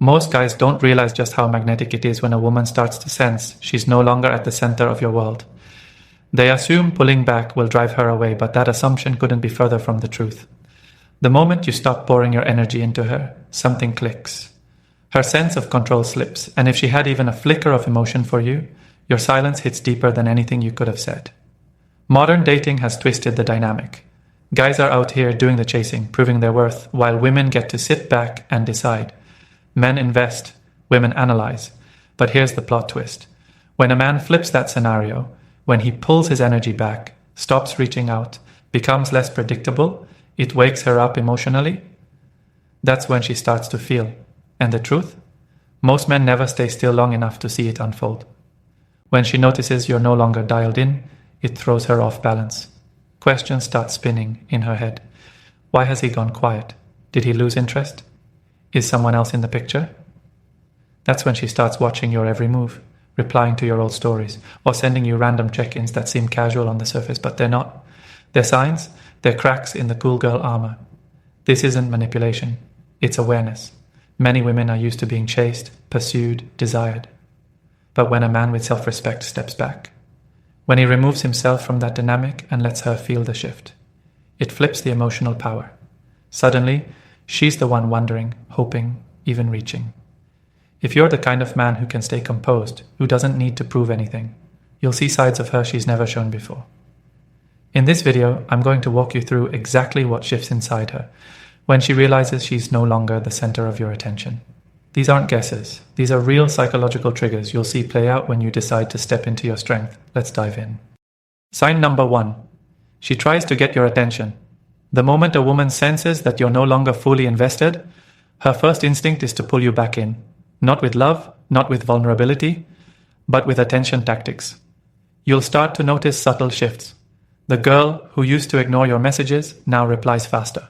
Most guys don't realize just how magnetic it is when a woman starts to sense she's no longer at the center of your world. They assume pulling back will drive her away, but that assumption couldn't be further from the truth. The moment you stop pouring your energy into her, something clicks. Her sense of control slips, and if she had even a flicker of emotion for you, your silence hits deeper than anything you could have said. Modern dating has twisted the dynamic. Guys are out here doing the chasing, proving their worth, while women get to sit back and decide. Men invest, women analyze. But here's the plot twist. When a man flips that scenario, when he pulls his energy back, stops reaching out, becomes less predictable, it wakes her up emotionally, that's when she starts to feel. And the truth? Most men never stay still long enough to see it unfold. When she notices you're no longer dialed in, it throws her off balance. Questions start spinning in her head. Why has he gone quiet? Did he lose interest? Is someone else in the picture? That's when she starts watching your every move, replying to your old stories, or sending you random check-ins that seem casual on the surface, but they're not. They're signs, they're cracks in the cool girl armor. This isn't manipulation, it's awareness. Many women are used to being chased, pursued, desired. But when a man with self-respect steps back, when he removes himself from that dynamic and lets her feel the shift, it flips the emotional power. Suddenly, she's the one wondering, hoping, even reaching. If you're the kind of man who can stay composed, who doesn't need to prove anything, you'll see sides of her she's never shown before. In this video, I'm going to walk you through exactly what shifts inside her when she realizes she's no longer the center of your attention. These aren't guesses. These are real psychological triggers you'll see play out when you decide to step into your strength. Let's dive in. Sign number 1. She tries to get your attention. The moment a woman senses that you're no longer fully invested, her first instinct is to pull you back in. Not with love, not with vulnerability, but with attention tactics. You'll start to notice subtle shifts. The girl who used to ignore your messages now replies faster.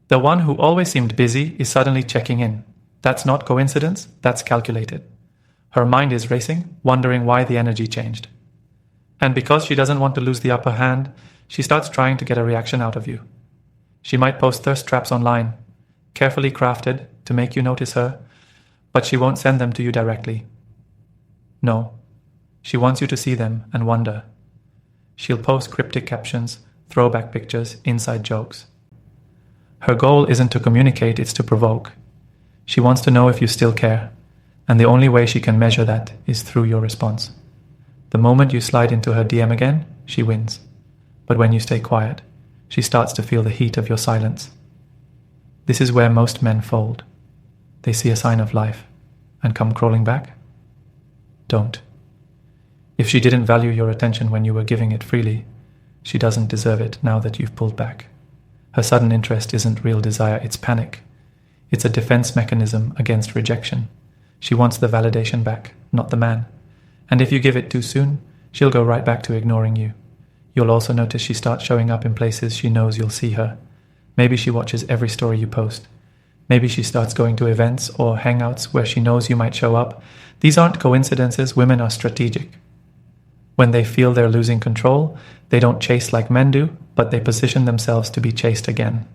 The one who always seemed busy is suddenly checking in. That's not coincidence, that's calculated. Her mind is racing, wondering why the energy changed. And because she doesn't want to lose the upper hand, she starts trying to get a reaction out of you. She might post thirst traps online, carefully crafted to make you notice her, but she won't send them to you directly. No, she wants you to see them and wonder. She'll post cryptic captions, throwback pictures, inside jokes. Her goal isn't to communicate, it's to provoke. She wants to know if you still care, and the only way she can measure that is through your response. The moment you slide into her DM again, she wins. But when you stay quiet, she starts to feel the heat of your silence. This is where most men fold. They see a sign of life and come crawling back. Don't. If she didn't value your attention when you were giving it freely, she doesn't deserve it now that you've pulled back. Her sudden interest isn't real desire, it's panic. It's a defense mechanism against rejection. She wants the validation back, not the man. And if you give it too soon, she'll go right back to ignoring you. You'll also notice she starts showing up in places she knows you'll see her. Maybe she watches every story you post. Maybe she starts going to events or hangouts where she knows you might show up. These aren't coincidences, women are strategic. When they feel they're losing control, they don't chase like men do, but they position themselves to be chased again.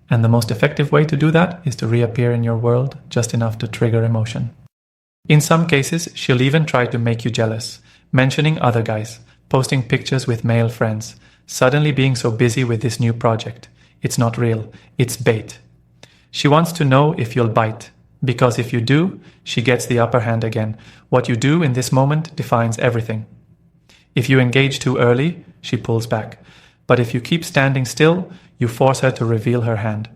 And the most effective way to do that is to reappear in your world just enough to trigger emotion. In some cases, she'll even try to make you jealous, mentioning other guys, posting pictures with male friends, suddenly being so busy with this new project. It's not real, it's bait. She wants to know if you'll bite, because if you do, she gets the upper hand again. What you do in this moment defines everything. If you engage too early, she pulls back. But if you keep standing still, you force her to reveal her hand.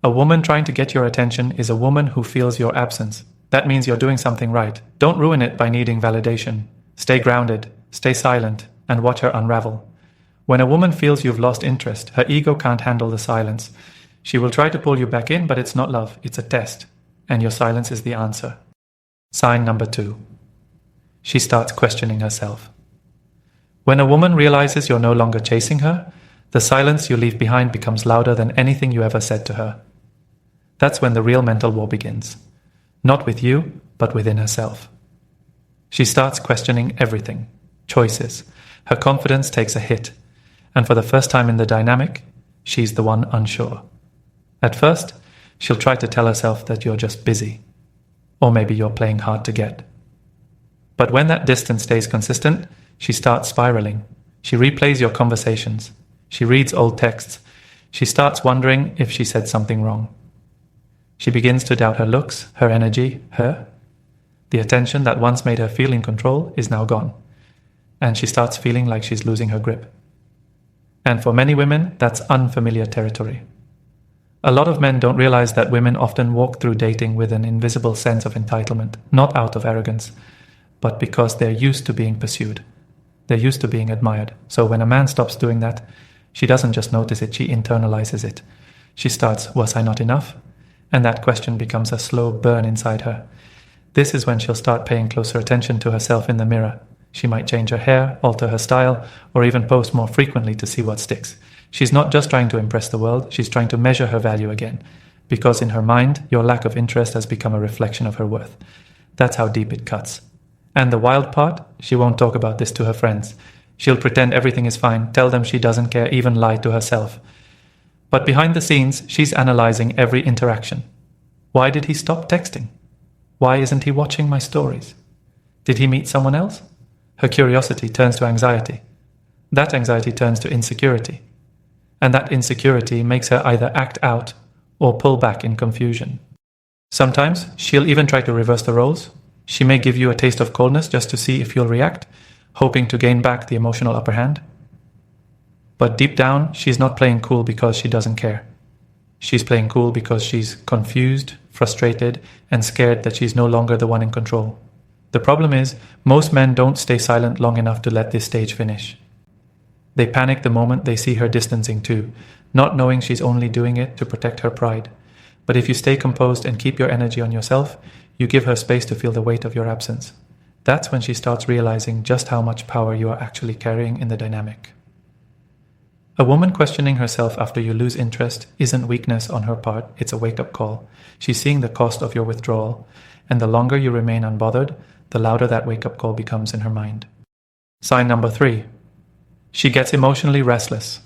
A woman trying to get your attention is a woman who feels your absence. That means you're doing something right. Don't ruin it by needing validation. Stay grounded, stay silent, and watch her unravel. When a woman feels you've lost interest, her ego can't handle the silence. She will try to pull you back in, but it's not love, it's a test. And your silence is the answer. Sign number 2. She starts questioning herself. When a woman realizes you're no longer chasing her, the silence you leave behind becomes louder than anything you ever said to her. That's when the real mental war begins. Not with you, but within herself. She starts questioning everything, choices. Her confidence takes a hit. And for the first time in the dynamic, she's the one unsure. At first, She'll try to tell herself that you're just busy, or maybe you're playing hard to get. But when that distance stays consistent, she starts spiraling. She replays your conversations. She reads old texts. She starts wondering if she said something wrong. She begins to doubt her looks, her energy, her. The attention that once made her feel in control is now gone, and she starts feeling like she's losing her grip. And for many women, that's unfamiliar territory. A lot of men don't realize that women often walk through dating with an invisible sense of entitlement, not out of arrogance, but because they're used to being pursued. They're used to being admired. So when a man stops doing that, she doesn't just notice it, she internalizes it. She starts, was I not enough? And that question becomes a slow burn inside her. This is when she'll start paying closer attention to herself in the mirror. She might change her hair, alter her style, or even post more frequently to see what sticks. She's not just trying to impress the world, she's trying to measure her value again. Because in her mind, your lack of interest has become a reflection of her worth. That's how deep it cuts. And the wild part, she won't talk about this to her friends. She'll pretend everything is fine, tell them she doesn't care, even lie to herself. But behind the scenes, she's analyzing every interaction. Why did he stop texting? Why isn't he watching my stories? Did he meet someone else? Her curiosity turns to anxiety. That anxiety turns to insecurity. And that insecurity makes her either act out or pull back in confusion. Sometimes she'll even try to reverse the roles. She may give you a taste of coldness just to see if you'll react, hoping to gain back the emotional upper hand. But deep down, she's not playing cool because she doesn't care. She's playing cool because she's confused, frustrated, and scared that she's no longer the one in control. The problem is, most men don't stay silent long enough to let this stage finish. They panic the moment they see her distancing too, not knowing she's only doing it to protect her pride. But if you stay composed and keep your energy on yourself, you give her space to feel the weight of your absence. That's when she starts realizing just how much power you are actually carrying in the dynamic. A woman questioning herself after you lose interest isn't weakness on her part, it's a wake-up call. She's seeing the cost of your withdrawal, and the longer you remain unbothered, the louder that wake-up call becomes in her mind. Sign number 3. She gets emotionally restless.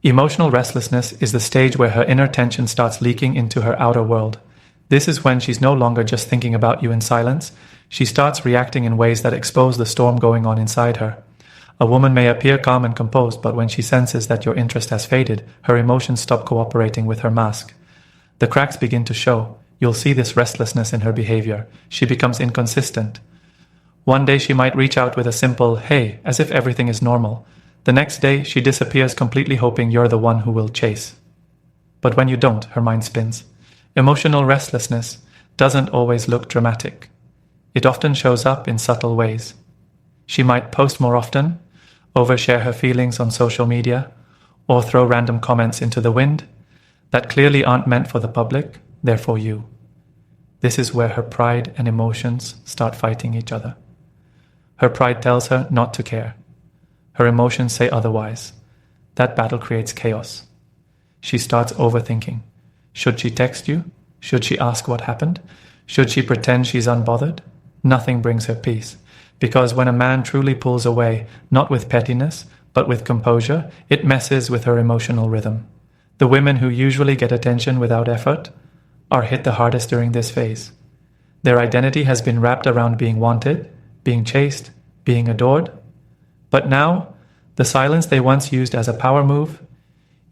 Emotional restlessness is the stage where her inner tension starts leaking into her outer world. This is when she's no longer just thinking about you in silence. She starts reacting in ways that expose the storm going on inside her. A woman may appear calm and composed, but when she senses that your interest has faded, her emotions stop cooperating with her mask. The cracks begin to show. You'll see this restlessness in her behavior. She becomes inconsistent. One day she might reach out with a simple, hey, as if everything is normal. The next day she disappears completely hoping you're the one who will chase. But when you don't, her mind spins. Emotional restlessness doesn't always look dramatic. It often shows up in subtle ways. She might post more often, overshare her feelings on social media, or throw random comments into the wind that clearly aren't meant for the public, they're for you. This is where her pride and emotions start fighting each other. Her pride tells her not to care. Her emotions say otherwise. That battle creates chaos. She starts overthinking. Should she text you? Should she ask what happened? Should she pretend she's unbothered? Nothing brings her peace. Because when a man truly pulls away, not with pettiness, but with composure, it messes with her emotional rhythm. The women who usually get attention without effort are hit the hardest during this phase. Their identity has been wrapped around being wanted, being chased, being adored. But now, the silence they once used as a power move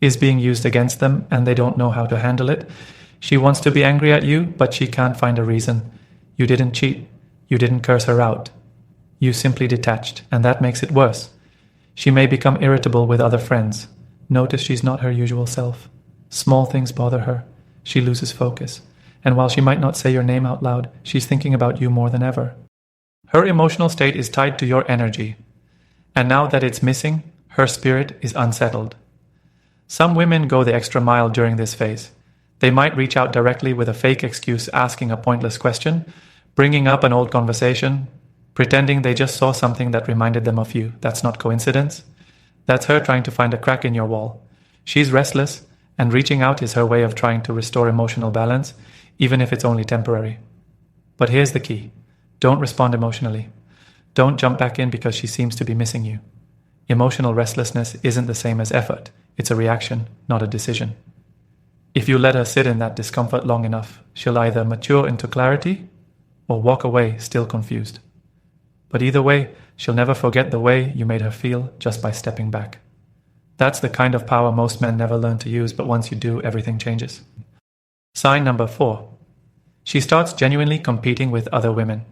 is being used against them and they don't know how to handle it. She wants to be angry at you, but she can't find a reason. You didn't cheat. You didn't curse her out. You simply detached, and that makes it worse. She may become irritable with other friends. Notice she's not her usual self. Small things bother her. She loses focus. And while she might not say your name out loud, she's thinking about you more than ever. Her emotional state is tied to your energy. And now that it's missing, her spirit is unsettled. Some women go the extra mile during this phase. They might reach out directly with a fake excuse asking a pointless question, bringing up an old conversation, pretending they just saw something that reminded them of you. That's not coincidence. That's her trying to find a crack in your wall. She's restless, and reaching out is her way of trying to restore emotional balance, even if it's only temporary. But here's the key. Don't respond emotionally. Don't jump back in because she seems to be missing you. Emotional restlessness isn't the same as effort. It's a reaction, not a decision. If you let her sit in that discomfort long enough, she'll either mature into clarity or walk away still confused. But either way, she'll never forget the way you made her feel just by stepping back. That's the kind of power most men never learn to use, but once you do, everything changes. Sign number 4. She starts genuinely competing with other women.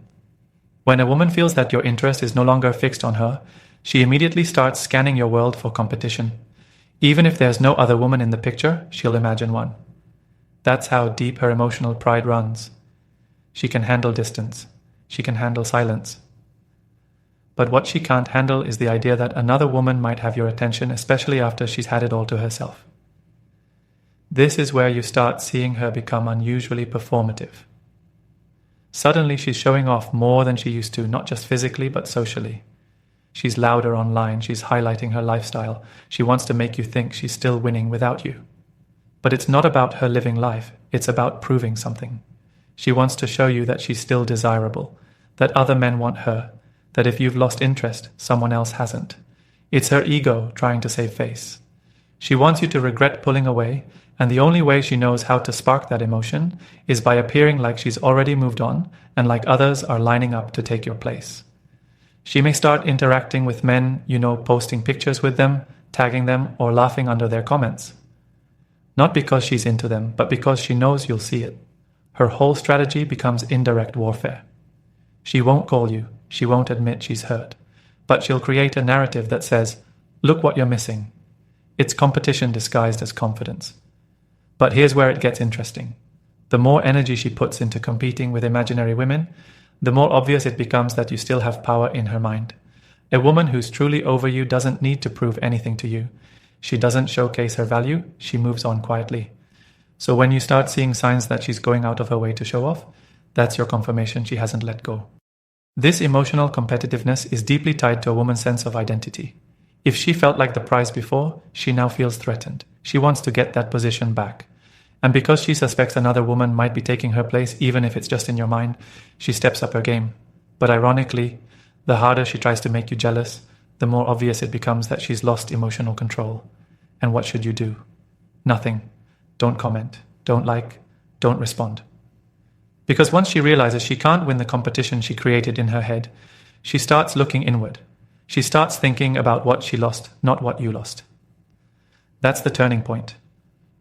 When a woman feels that your interest is no longer fixed on her, she immediately starts scanning your world for competition. Even if there's no other woman in the picture, she'll imagine one. That's how deep her emotional pride runs. She can handle distance. She can handle silence. But what she can't handle is the idea that another woman might have your attention, especially after she's had it all to herself. This is where you start seeing her become unusually performative. Suddenly she's showing off more than she used to, not just physically, but socially. She's louder online, she's highlighting her lifestyle. She wants to make you think she's still winning without you. But it's not about her living life, it's about proving something. She wants to show you that she's still desirable, that other men want her, that if you've lost interest, someone else hasn't. It's her ego trying to save face. She wants you to regret pulling away, and the only way she knows how to spark that emotion is by appearing like she's already moved on and like others are lining up to take your place. She may start interacting with men, posting pictures with them, tagging them, or laughing under their comments. Not because she's into them, but because she knows you'll see it. Her whole strategy becomes indirect warfare. She won't call you, she won't admit she's hurt, but she'll create a narrative that says, "Look what you're missing." It's competition disguised as confidence. But here's where it gets interesting. The more energy she puts into competing with imaginary women, the more obvious it becomes that you still have power in her mind. A woman who's truly over you doesn't need to prove anything to you. She doesn't showcase her value, she moves on quietly. So when you start seeing signs that she's going out of her way to show off, that's your confirmation she hasn't let go. This emotional competitiveness is deeply tied to a woman's sense of identity. If she felt like the prize before, she now feels threatened. She wants to get that position back. And because she suspects another woman might be taking her place, even if it's just in your mind, she steps up her game. But ironically, the harder she tries to make you jealous, the more obvious it becomes that she's lost emotional control. And what should you do? Nothing. Don't comment. Don't like. Don't respond. Because once she realizes she can't win the competition she created in her head, she starts looking inward. She starts thinking about what she lost, not what you lost. That's the turning point.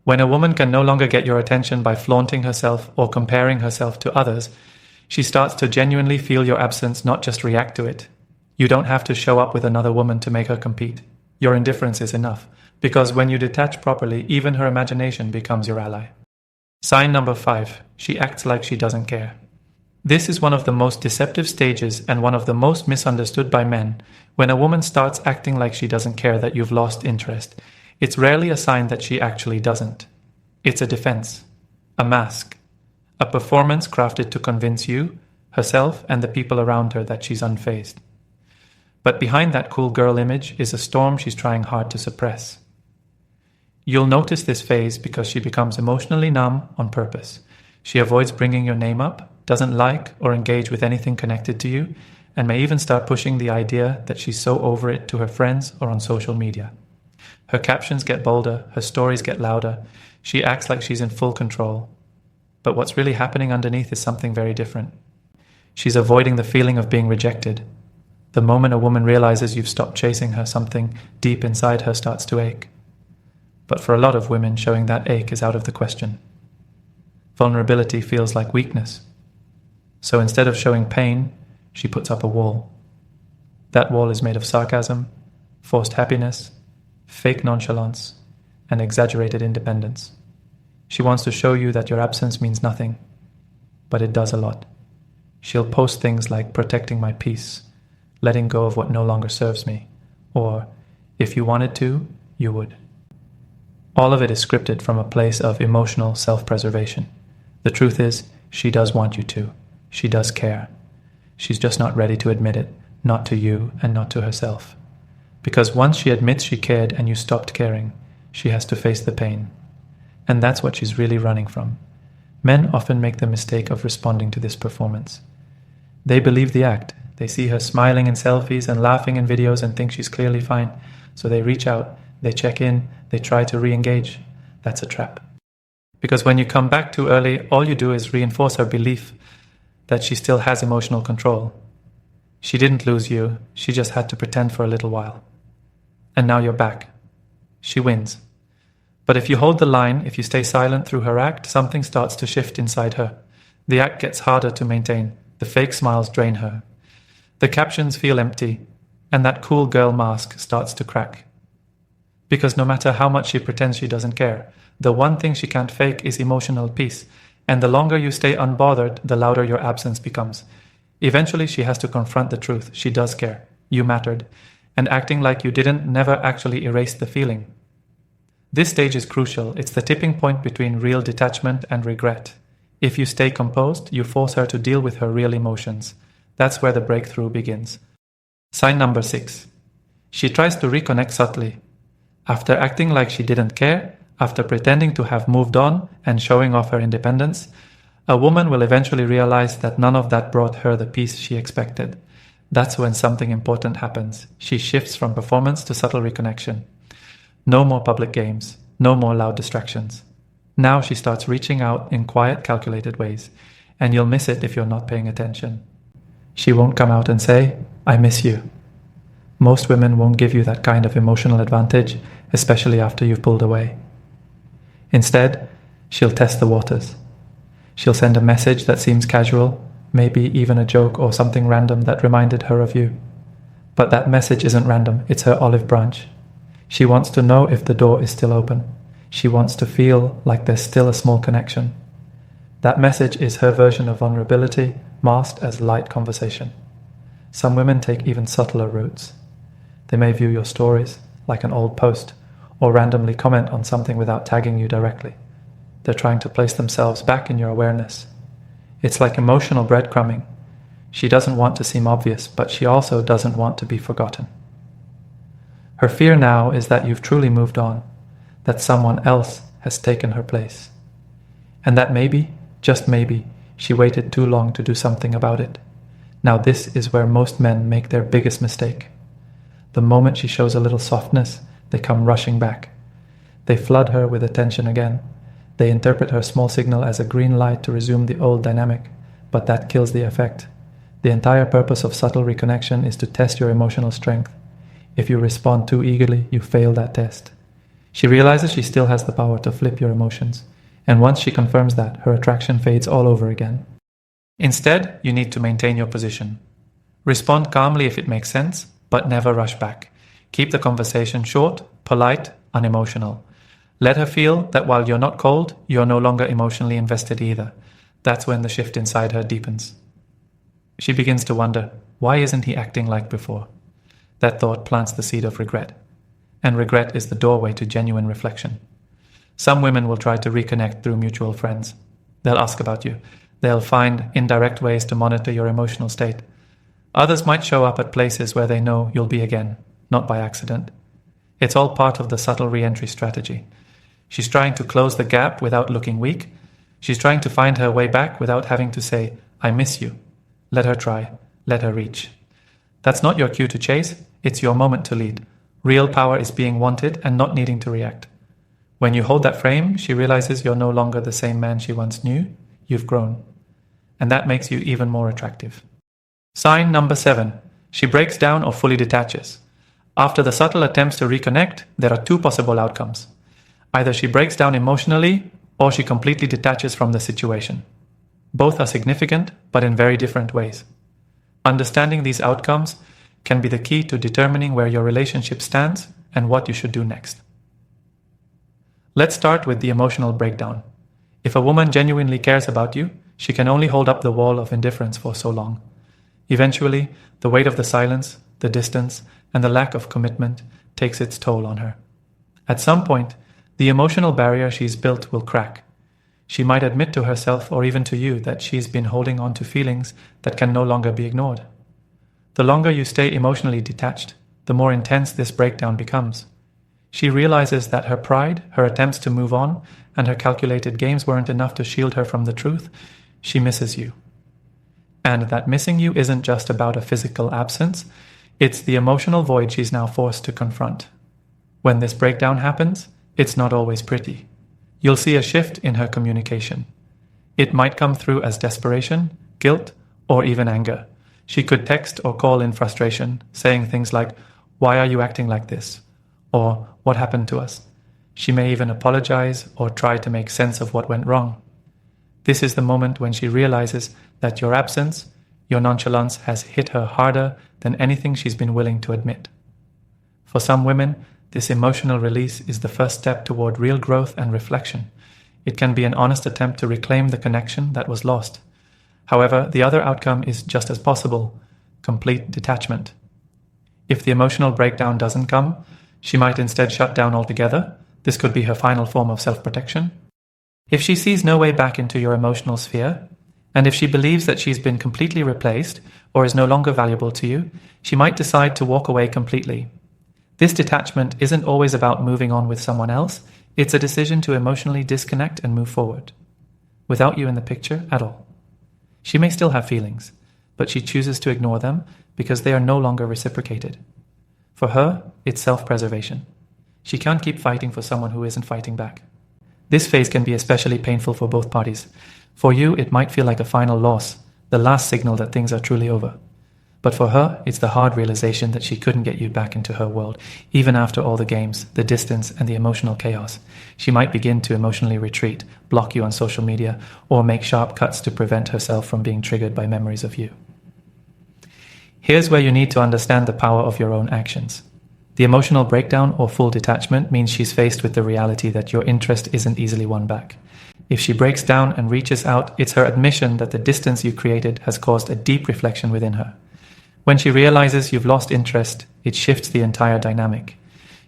When a woman can no longer get your attention by flaunting herself or comparing herself to others, she starts to genuinely feel your absence, not just react to it. You don't have to show up with another woman to make her compete. Your indifference is enough, because when you detach properly, even her imagination becomes your ally. Sign number 5. She acts like she doesn't care. This is one of the most deceptive stages and one of the most misunderstood by men. When a woman starts acting like she doesn't care that you've lost interest, it's rarely a sign that she actually doesn't. It's a defense, a mask, a performance crafted to convince you, herself, and the people around her that she's unfazed. But behind that cool girl image is a storm she's trying hard to suppress. You'll notice this phase because she becomes emotionally numb on purpose. She avoids bringing your name up, doesn't like or engage with anything connected to you, and may even start pushing the idea that she's so over it to her friends or on social media. Her captions get bolder, her stories get louder, she acts like she's in full control. But what's really happening underneath is something very different. She's avoiding the feeling of being rejected. The moment a woman realizes you've stopped chasing her, something deep inside her starts to ache. But for a lot of women, showing that ache is out of the question. Vulnerability feels like weakness. So instead of showing pain, she puts up a wall. That wall is made of sarcasm, forced happiness, fake nonchalance, and exaggerated independence. She wants to show you that your absence means nothing, but it does a lot. She'll post things like protecting my peace, letting go of what no longer serves me, or if you wanted to, you would. All of it is scripted from a place of emotional self-preservation. The truth is, she does want you to. She does care. She's just not ready to admit it, not to you and not to herself. Because once she admits she cared and you stopped caring, she has to face the pain. And that's what she's really running from. Men often make the mistake of responding to this performance. They believe the act. They see her smiling in selfies and laughing in videos and think she's clearly fine. So they reach out, they check in, they try to re-engage. That's a trap. Because when you come back too early, all you do is reinforce her belief that she still has emotional control. She didn't lose you, she just had to pretend for a little while. And now you're back. She wins. But if you hold the line, if you stay silent through her act, something starts to shift inside her. The act gets harder to maintain. The fake smiles drain her. The captions feel empty, and that cool girl mask starts to crack. Because no matter how much she pretends she doesn't care, the one thing she can't fake is emotional peace, and the longer you stay unbothered, the louder your absence becomes. Eventually, she has to confront the truth. She does care. You mattered. And acting like you didn't never actually erase the feeling. This stage is crucial. It's the tipping point between real detachment and regret. If you stay composed, you force her to deal with her real emotions. That's where the breakthrough begins. Sign number 6. She tries to reconnect subtly. After acting like she didn't care, after pretending to have moved on and showing off her independence, a woman will eventually realize that none of that brought her the peace she expected. That's when something important happens. She shifts from performance to subtle reconnection. No more public games, no more loud distractions. Now she starts reaching out in quiet, calculated ways, and you'll miss it if you're not paying attention. She won't come out and say, "I miss you." Most women won't give you that kind of emotional advantage, especially after you've pulled away. Instead, she'll test the waters. She'll send a message that seems casual, maybe even a joke or something random that reminded her of you. But that message isn't random, it's her olive branch. She wants to know if the door is still open. She wants to feel like there's still a small connection. That message is her version of vulnerability, masked as light conversation. Some women take even subtler routes. They may view your stories, like an old post, or randomly comment on something without tagging you directly. They're trying to place themselves back in your awareness. It's like emotional breadcrumbing. She doesn't want to seem obvious, but she also doesn't want to be forgotten. Her fear now is that you've truly moved on, that someone else has taken her place, and that maybe, just maybe, she waited too long to do something about it. Now this is where most men make their biggest mistake. The moment she shows a little softness, they come rushing back. They flood her with attention again. They interpret her small signal as a green light to resume the old dynamic, but that kills the effect. The entire purpose of subtle reconnection is to test your emotional strength. If you respond too eagerly, you fail that test. She realizes she still has the power to flip your emotions, and once she confirms that, her attraction fades all over again. Instead, you need to maintain your position. Respond calmly if it makes sense, but never rush back. Keep the conversation short, polite, unemotional. Let her feel that while you're not cold, you're no longer emotionally invested either. That's when the shift inside her deepens. She begins to wonder, why isn't he acting like before? That thought plants the seed of regret. And regret is the doorway to genuine reflection. Some women will try to reconnect through mutual friends. They'll ask about you. They'll find indirect ways to monitor your emotional state. Others might show up at places where they know you'll be again, not by accident. It's all part of the subtle re-entry strategy. She's trying to close the gap without looking weak. She's trying to find her way back without having to say, "I miss you." Let her try. Let her reach. That's not your cue to chase. It's your moment to lead. Real power is being wanted and not needing to react. When you hold that frame, she realizes you're no longer the same man she once knew. You've grown. And that makes you even more attractive. Sign number 7. She breaks down or fully detaches. After the subtle attempts to reconnect, there are two possible outcomes. Either she breaks down emotionally, or she completely detaches from the situation. Both are significant, but in very different ways. Understanding these outcomes can be the key to determining where your relationship stands and what you should do next. Let's start with the emotional breakdown. If a woman genuinely cares about you, she can only hold up the wall of indifference for so long. Eventually, the weight of the silence, the distance, and the lack of commitment takes its toll on her. At some point, the emotional barrier she's built will crack. She might admit to herself or even to you that she's been holding on to feelings that can no longer be ignored. The longer you stay emotionally detached, the more intense this breakdown becomes. She realizes that her pride, her attempts to move on, and her calculated games weren't enough to shield her from the truth. She misses you. And that missing you isn't just about a physical absence, it's the emotional void she's now forced to confront. When this breakdown happens, it's not always pretty. You'll see a shift in her communication. It might come through as desperation, guilt, or even anger. She could text or call in frustration, saying things like, "Why are you acting like this?" Or "What happened to us?" She may even apologize or try to make sense of what went wrong. This is the moment when she realizes that your absence, your nonchalance has hit her harder than anything she's been willing to admit. For some women, this emotional release is the first step toward real growth and reflection. It can be an honest attempt to reclaim the connection that was lost. However, the other outcome is just as possible: complete detachment. If the emotional breakdown doesn't come, she might instead shut down altogether. This could be her final form of self-protection. If she sees no way back into your emotional sphere, and if she believes that she's been completely replaced or is no longer valuable to you, she might decide to walk away completely. This detachment isn't always about moving on with someone else. It's a decision to emotionally disconnect and move forward, without you in the picture at all. She may still have feelings, but she chooses to ignore them because they are no longer reciprocated. For her, it's self-preservation. She can't keep fighting for someone who isn't fighting back. This phase can be especially painful for both parties. For you, it might feel like a final loss, the last signal that things are truly over. But for her, it's the hard realization that she couldn't get you back into her world, even after all the games, the distance, and the emotional chaos. She might begin to emotionally retreat, block you on social media, or make sharp cuts to prevent herself from being triggered by memories of you. Here's where you need to understand the power of your own actions. The emotional breakdown or full detachment means she's faced with the reality that your interest isn't easily won back. If she breaks down and reaches out, it's her admission that the distance you created has caused a deep reflection within her. When she realizes you've lost interest, it shifts the entire dynamic.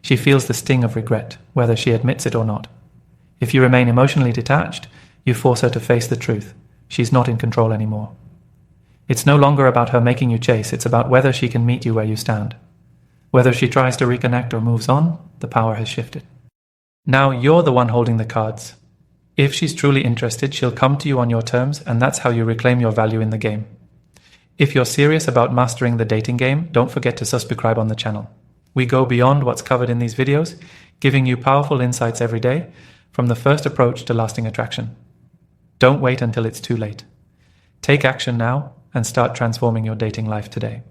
She feels the sting of regret, whether she admits it or not. If you remain emotionally detached, you force her to face the truth. She's not in control anymore. It's no longer about her making you chase, it's about whether she can meet you where you stand. Whether she tries to reconnect or moves on, the power has shifted. Now you're the one holding the cards. If she's truly interested, she'll come to you on your terms, and that's how you reclaim your value in the game. If you're serious about mastering the dating game, don't forget to subscribe on the channel. We go beyond what's covered in these videos, giving you powerful insights every day, from the first approach to lasting attraction. Don't wait until it's too late. Take action now and start transforming your dating life today.